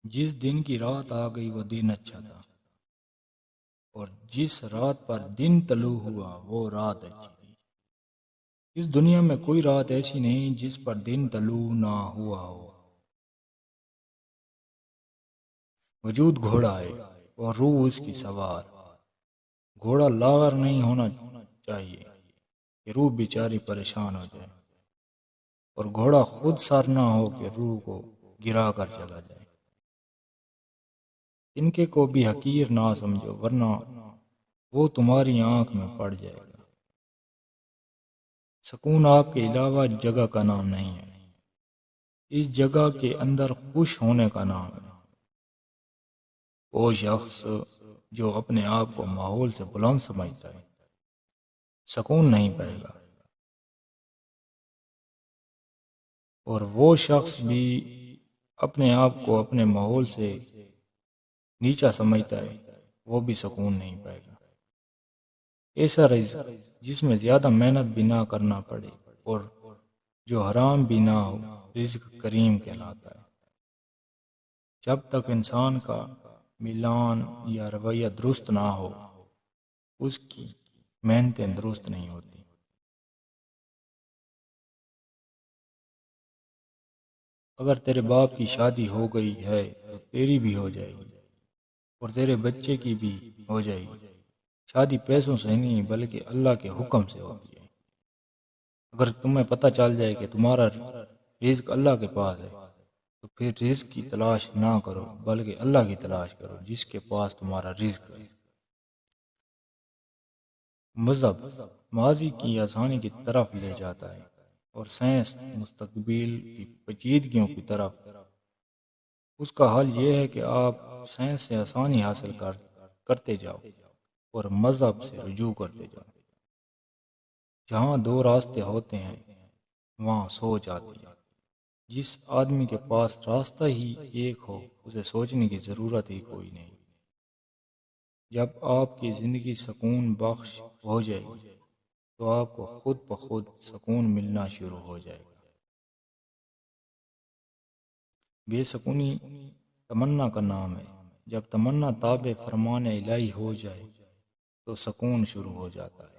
جس دن کی رات آ گئی وہ دن اچھا تھا، اور جس رات پر دن طلوع ہوا وہ رات اچھی تھی۔ اس دنیا میں کوئی رات ایسی نہیں جس پر دن طلوع نہ ہوا ہو۔ وجود گھوڑا ہے اور روح اس کی سوار۔ گھوڑا لاغر نہیں ہونا چاہیے کہ روح بیچاری پریشان ہو جائے، اور گھوڑا خود سر نہ ہو کہ روح کو گرا کر چلا جائے۔ تنکے کو بھی حقیر نہ سمجھو، ورنہ وہ تمہاری آنکھ میں پڑ جائے گا۔ سکون آپ کے علاوہ جگہ کا نام نہیں ہے، اس جگہ کے اندر خوش ہونے کا نام ہے۔ وہ شخص جو اپنے آپ کو ماحول سے بلند سمجھتا ہے سکون نہیں پائے گا، اور وہ شخص بھی اپنے آپ کو اپنے ماحول سے نیچا سمجھتا ہے وہ بھی سکون نہیں پائے گا۔ ایسا رزق جس میں زیادہ محنت بھی نہ کرنا پڑے اور جو حرام بھی نہ ہو، رزق کریم کہلاتا ہے۔ جب تک انسان کا ملان یا رویہ درست نہ ہو، اس کی محنتیں درست نہیں ہوتی۔ اگر تیرے باپ کی شادی ہو گئی ہے تو تیری بھی ہو جائے گی، اور تیرے بچے کی بھی ہو جائے گی۔ شادی پیسوں سے نہیں بلکہ اللہ کے حکم سے ہوتی ہے۔ اگر تمہیں پتہ چل جائے کہ تمہارا رزق اللہ کے پاس ہے تو پھر رزق کی تلاش نہ کرو بلکہ اللہ کی تلاش کرو جس کے پاس تمہارا رزق ہے۔ مذہب ماضی کی آسانی کی طرف لے جاتا ہے، اور سائنس مستقبل کی پیچیدگیوں کی طرف۔ اس کا حل یہ ہے کہ آپ سائنس سے آسانی حاصل کرتے جاؤ اور مذہب سے رجوع کرتے جاؤ۔ جہاں دو راستے ہوتے ہیں وہاں سوچ آتی ہے۔ جس آدمی کے پاس راستہ ہی ایک ہو اسے سوچنے کی ضرورت ہی کوئی نہیں۔ جب آپ کی زندگی سکون بخش ہو جائے گی تو آپ کو خود بخود سکون ملنا شروع ہو جائے گا۔ بے سکونی تمنا کا نام ہے۔ جب تمنا تابع فرمان الہی ہو جائے تو سکون شروع ہو جاتا ہے۔